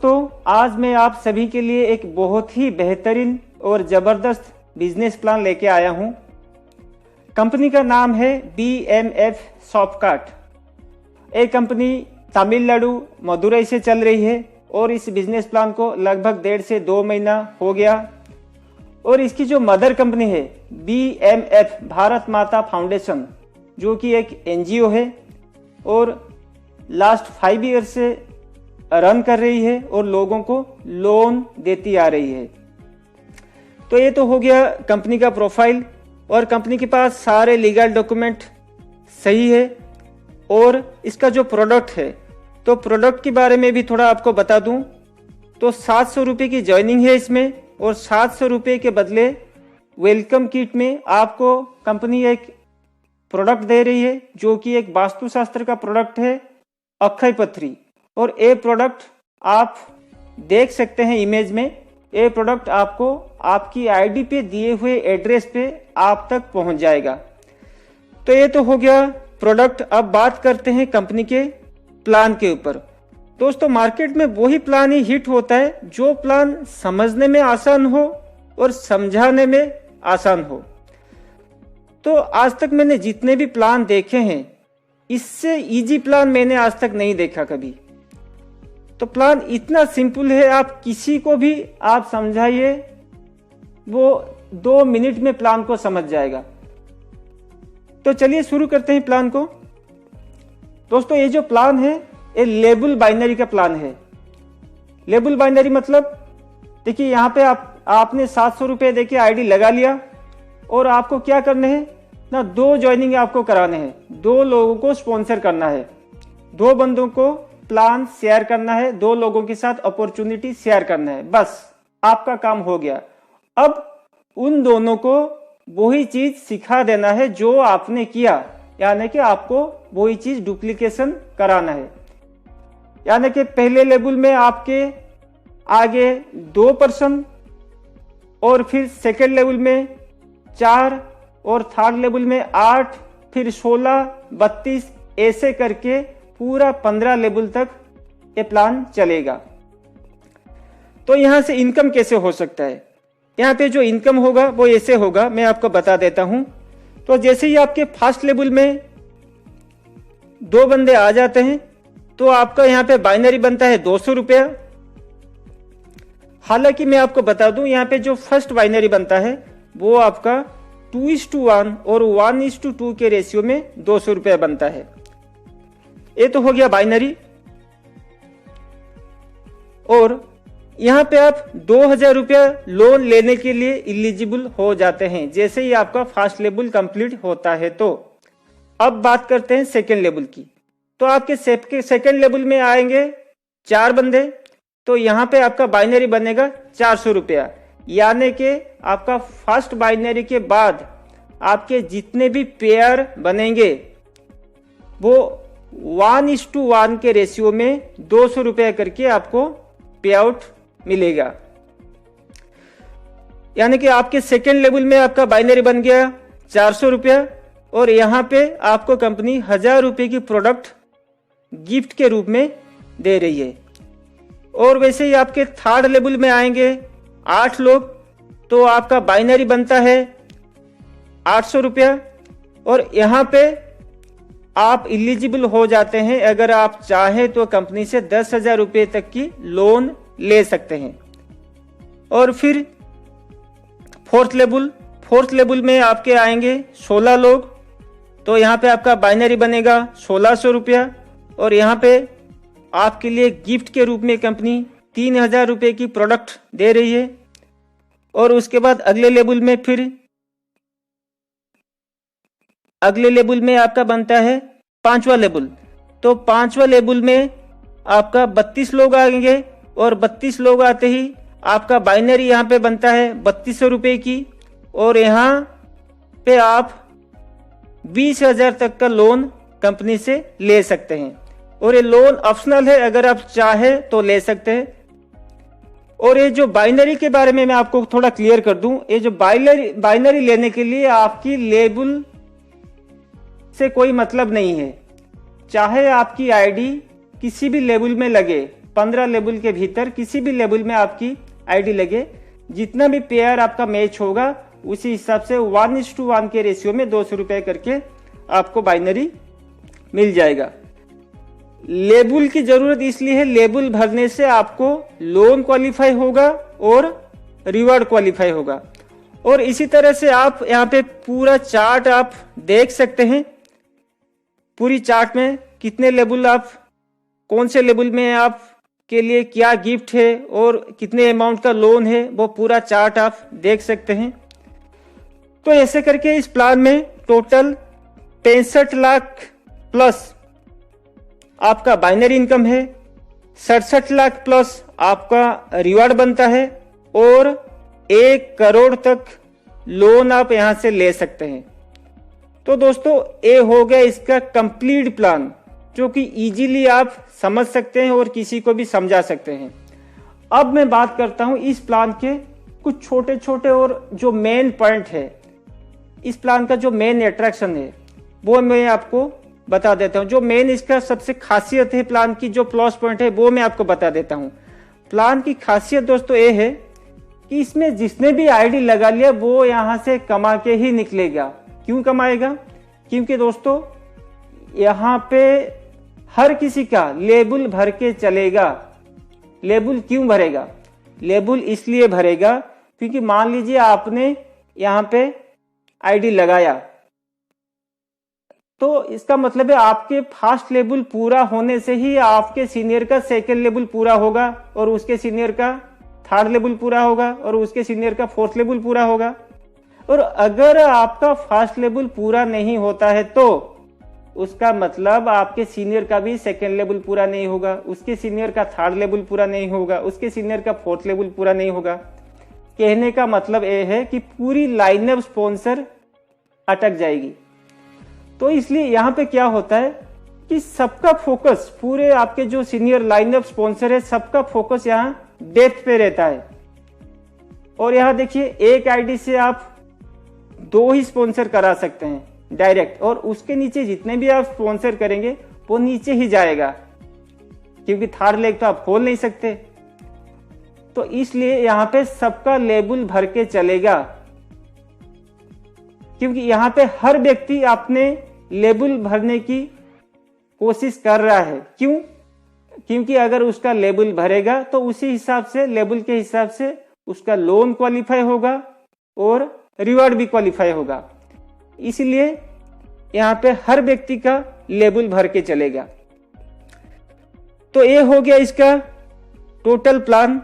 दोस्तों, आज मैं आप सभी के लिए एक बहुत ही बेहतरीन और ज़बरदस्त बिजनेस प्लान लेके आया हूं। कंपनी का नाम है BMF सॉफ्टकार्ट। ये कंपनी तमिलनाडु मदुरई से चल रही है और इस बिजनेस प्लान को लगभग 1.5 से 2 महीना हो गया। और इसकी जो मदर कंपनी है BMF भारत माता फाउंडेशन, जो कि एक NGO है और लास्ट 5 ईयर से रन कर रही है और लोगों को लोन देती आ रही है। तो ये तो हो गया कंपनी का प्रोफाइल, और कंपनी के पास सारे लीगल डॉक्यूमेंट सही है। और इसका जो प्रोडक्ट है, तो प्रोडक्ट के बारे में भी थोड़ा आपको बता दूं तो 700 रुपये की ज्वाइनिंग है इसमें, और 700 रुपये के बदले वेलकम किट में आपको कंपनी एक प्रोडक्ट दे रही है, जो कि एक वास्तुशास्त्र का प्रोडक्ट है, अक्षय पत्री। और ये प्रोडक्ट आप देख सकते हैं इमेज में। ये प्रोडक्ट आपको आपकी आईडी पे दिए हुए एड्रेस पे आप तक पहुंच जाएगा। तो ये तो हो गया प्रोडक्ट। अब बात करते हैं कंपनी के प्लान के ऊपर। दोस्तों, मार्केट में वही प्लान ही हिट होता है जो प्लान समझने में आसान हो और समझाने में आसान हो। तो आज तक मैंने जितने भी प्लान देखे हैं, इससे इजी प्लान मैंने आज तक नहीं देखा कभी। तो प्लान इतना सिंपल है, आप किसी को भी आप समझाइए, वो 2 मिनट में प्लान को समझ जाएगा। तो चलिए शुरू करते हैं प्लान को। दोस्तों, ये जो प्लान है ये लेबल बाइनरी का प्लान है। लेबल बाइनरी मतलब, देखिए यहाँ पे आपने 700 रुपये देके आईडी लगा लिया, और आपको क्या करने हैं ना, 2 ज्वाइनिंग आपको कराने हैं, 2 लोगों को स्पॉन्सर करना है, 2 बंदों को प्लान शेयर करना है, 2 लोगों के साथ अपॉर्चुनिटी शेयर करना है। बस आपका काम हो गया। अब उन दोनों को वही चीज सिखा देना है जो आपने किया, यानी कि आपको वही चीज डुप्लीकेशन कराना है। यानी कि पहले लेवल में आपके आगे 2 पर्सन, और फिर सेकेंड लेवल में 4, और थर्ड लेवल में 8, फिर 16, 32, ऐसे करके पूरा 15 लेवल तक ये प्लान चलेगा। तो यहां से इनकम कैसे हो सकता है? यहाँ पे जो इनकम होगा वो ऐसे होगा, मैं आपको बता देता हूं। तो जैसे ही आपके फर्स्ट लेवल में 2 बंदे आ जाते हैं, तो आपका यहाँ पे बाइनरी बनता है 200 रुपया। हालांकि मैं आपको बता दूं, यहाँ पे जो फर्स्ट बाइनरी बनता है वो आपका 2:1 और 1:2 के रेशियो में 200 रुपया बनता है। ये तो हो गया बाइनरी। और यहां पे आप 2000 रुपया लोन लेने के लिए इलिजिबल हो जाते हैं, जैसे ही आपका फर्स्ट लेवल कंप्लीट होता है। तो अब बात करते हैं सेकेंड लेवल की। तो आपके सेकेंड लेवल में आएंगे 4 बंदे, तो यहां पे आपका बाइनरी बनेगा 400 रुपया। यानी कि आपका फर्स्ट बाइनरी के बाद आपके जितने भी पेयर बनेंगे वो 1:1 के रेशियो में 200 रुपया करके आपको पे आउट मिलेगा। यानी कि आपके सेकेंड लेवल में आपका बाइनरी बन गया 400 रुपया, और यहां पे आपको कंपनी 1000 रुपये की प्रोडक्ट गिफ्ट के रूप में दे रही है। और वैसे ही आपके थर्ड लेवल में आएंगे 8 लोग, तो आपका बाइनरी बनता है 800 रुपया, और यहां पे आप इलिजिबल हो जाते हैं। अगर आप चाहें तो कंपनी से 10,000 रुपये तक की लोन ले सकते हैं। और फिर फोर्थ लेवल में आपके आएंगे 16 लोग, तो यहाँ पे आपका बाइनरी बनेगा 1600 रुपया, और यहाँ पे आपके लिए गिफ्ट के रूप में कंपनी 3000 रुपये की प्रोडक्ट दे रही है। और उसके बाद अगले लेवल में आपका बनता है 5वां लेवल। तो 5वां लेवल में आपका 32 लोग आएंगे, और 32 लोग आते ही आपका बाइनरी यहाँ पे बनता है 3200 रुपये की, और यहाँ पे आप 20,000 तक का लोन कंपनी से ले सकते हैं। और ये लोन ऑप्शनल है, अगर आप चाहे तो ले सकते हैं। और ये जो बाइनरी के बारे में मैं आपको थोड़ा क्लियर कर दूं, ये जो बाइनरी लेने के लिए आपकी लेबल से कोई मतलब नहीं है। चाहे आपकी आईडी किसी भी लेवल में लगे, 15 लेबल के भीतर किसी भी लेबल में आपकी आईडी लगे, जितना भी पेयर आपका मैच होगा उसी हिसाब से 1:1 के रेशियो में 200 रुपए करके आपको बाइनरी मिल जाएगा। लेबल की जरूरत इसलिए है, लेबल भरने से आपको लोन क्वालिफाई होगा और रिवार्ड क्वालिफाई होगा। और इसी तरह से आप यहाँ पे पूरा चार्ट आप देख सकते हैं। पूरी चार्ट में कितने लेबल आप, कौन से लेबल में आप के लिए क्या गिफ्ट है और कितने अमाउंट का लोन है, वो पूरा चार्ट आप देख सकते हैं। तो ऐसे करके इस प्लान में टोटल 65 लाख प्लस आपका बाइनरी इनकम है, 67 लाख प्लस आपका रिवार्ड बनता है और 1 करोड़ तक लोन आप यहां से ले सकते हैं। तो दोस्तों ये हो गया इसका कंप्लीट प्लान, जो कि इजीली आप समझ सकते हैं और किसी को भी समझा सकते हैं। अब मैं बात करता हूं इस प्लान के कुछ छोटे छोटे और जो मेन पॉइंट है, इस प्लान का जो मेन अट्रैक्शन है वो मैं आपको बता देता हूं। जो मेन इसका सबसे खासियत है प्लान की, जो प्लस पॉइंट है वो मैं आपको बता देता हूं। प्लान की खासियत दोस्तों ये है कि इसमें जिसने भी आईडी लगा लिया वो यहां से कमा के ही निकलेगा। क्यों कमाएगा? क्योंकि दोस्तों यहां पे हर किसी का लेबल भर के चलेगा। लेबल क्यों भरेगा? लेबल इसलिए भरेगा क्योंकि मान लीजिए आपने यहां पे आईडी लगाया, तो इसका मतलब है आपके फर्स्ट लेवल पूरा होने से ही आपके सीनियर का सेकंड लेवल पूरा होगा और उसके सीनियर का थर्ड लेवल पूरा होगा और उसके सीनियर का फोर्थ लेवल पूरा होगा। और अगर आपका फर्स्ट लेवल पूरा नहीं होता है तो उसका मतलब आपके सीनियर का भी सेकंड लेवल पूरा नहीं होगा, उसके सीनियर का थर्ड लेवल पूरा नहीं होगा, उसके सीनियर का फोर्थ लेवल पूरा नहीं होगा। कहने का मतलब यह है कि पूरी लाइनअप स्पॉन्सर अटक जाएगी। तो इसलिए यहाँ पे क्या होता है कि सबका फोकस, पूरे आपके जो सीनियर लाइनअप स्पॉन्सर है, सबका फोकस यहाँ डेप्थ पे रहता है। और यहाँ देखिए एक आईडी से आप 2 ही स्पॉन्सर करा सकते हैं डायरेक्ट, और उसके नीचे जितने भी आप स्पॉन्सर करेंगे वो नीचे ही जाएगा, क्योंकि थर्ड लेग तो आप खोल नहीं सकते। तो इसलिए यहाँ पे सबका लेबल भर के चलेगा, क्योंकि यहाँ पे हर व्यक्ति अपने लेबल भरने की कोशिश कर रहा है। क्यों? क्योंकि अगर उसका लेबल भरेगा तो उसी हिसाब से, लेबल के हिसाब से उसका लोन क्वालिफाई होगा और रिवार्ड भी क्वालिफाई होगा। इसलिए यहाँ पे हर व्यक्ति का लेबल भर के चलेगा। तो ये हो गया इसका टोटल प्लान।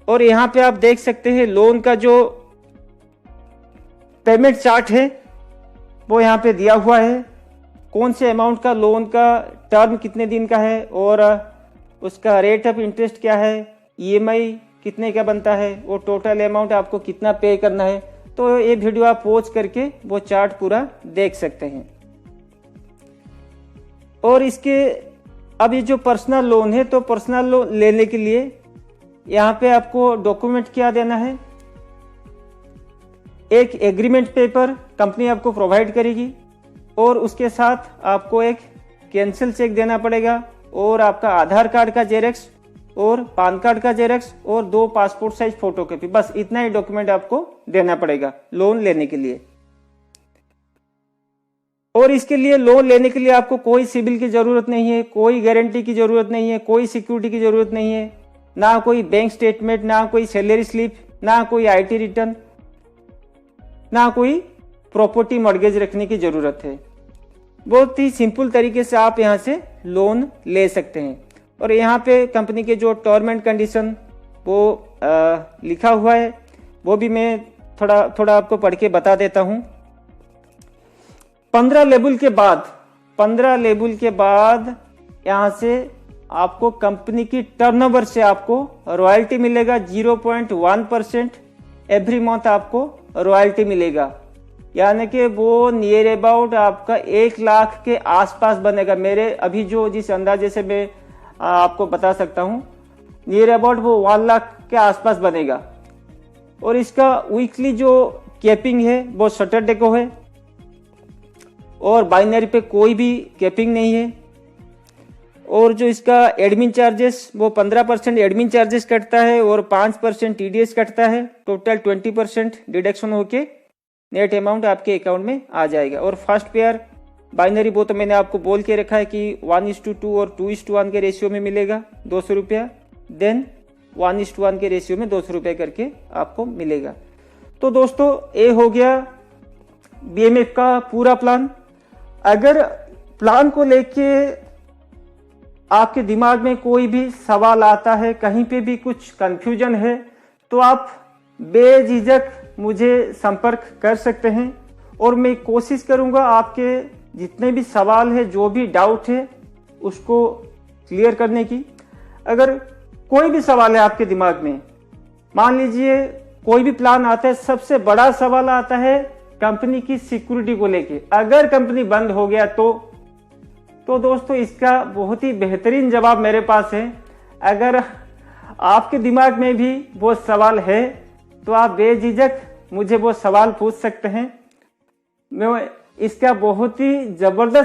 और यहाँ पे आप देख सकते हैं लोन का जो पेमेंट चार्ट है वो यहाँ पे दिया हुआ है। कौन से अमाउंट का लोन का टर्म कितने दिन का है और उसका रेट ऑफ इंटरेस्ट क्या है, ईएमआई कितने का बनता है और टोटल अमाउंट आपको कितना पे करना है। तो ये वीडियो आप पॉज करके वो चार्ट पूरा देख सकते हैं। और इसके अब ये जो पर्सनल लोन है, तो पर्सनल लोन लेने के लिए यहाँ पे आपको डॉक्यूमेंट क्या देना है, एक एग्रीमेंट पेपर कंपनी आपको प्रोवाइड करेगी और उसके साथ आपको एक कैंसिल चेक देना पड़ेगा और आपका आधार कार्ड का जेरॉक्स और पान कार्ड का जेरॉक्स और 2 पासपोर्ट साइज फोटोकॉपी, बस इतना ही डॉक्यूमेंट आपको देना पड़ेगा लोन लेने के लिए। और इसके लिए लोन लेने के लिए आपको कोई सिबिल की जरूरत नहीं है, कोई गारंटी की जरूरत नहीं है, कोई सिक्योरिटी की जरूरत नहीं है, ना कोई बैंक स्टेटमेंट, ना कोई सैलरी स्लिप, ना कोई आईटी रिटर्न, ना कोई प्रॉपर्टी मॉर्गेज रखने की जरूरत है। बहुत ही सिंपल तरीके से आप यहां से लोन ले सकते हैं। और यहाँ पे कंपनी के जो टर्म एंड कंडीशन वो लिखा हुआ है, वो भी मैं थोड़ा आपको पढ़ के बता देता हूं। 15 लेवल के बाद यहां से आपको कंपनी की टर्नओवर से आपको रॉयल्टी मिलेगा 0.1% एवरी मंथ आपको रॉयल्टी मिलेगा, यानी कि वो नियर अबाउट आपका 1 लाख के आसपास बनेगा। मेरे अभी जो जिस अंदाजे से मैं आपको बता सकता हूं, नियर अबाउट वो 1 लाख के आसपास बनेगा। और इसका वीकली जो कैपिंग है वो सैटरडे को है और बाइनरी पे कोई भी कैपिंग नहीं है। और जो इसका एडमिन चार्जेस वो 15% एडमिन चार्जेस कटता है और 5% टीडीएस कटता है। टोटल 20% डिडक्शन होके नेट अमाउंट आपके अकाउंट में आ जाएगा। और फर्स्ट पेयर बाइनरी वो तो मैंने आपको बोल के रखा है कि 1:2 और 2:1 के रेशियो में मिलेगा 200 रुपया, देन 1:1 के रेशियो में 200 रुपये करके आपको मिलेगा। तो दोस्तों ये हो गया बीएमएफ का पूरा प्लान। अगर प्लान को लेके आपके दिमाग में कोई भी सवाल आता है, कहीं पे भी कुछ कंफ्यूजन है, तो आप बेझिझक मुझे संपर्क कर सकते हैं और मैं कोशिश करूंगा आपके जितने भी सवाल है, जो भी डाउट है, उसको क्लियर करने की। अगर कोई भी सवाल है आपके दिमाग में, मान लीजिए कोई भी प्लान आता है, सबसे बड़ा सवाल आता है कंपनी की सिक्योरिटी को लेके। अगर कंपनी बंद हो गया तो दोस्तों इसका बहुत ही बेहतरीन जवाब मेरे पास है। अगर आपके दिमाग में भी वो सवाल है तो आप बेझिझक मुझे वो सवाल पूछ सकते हैं। मैं इसका बहुत ही जबरदस्त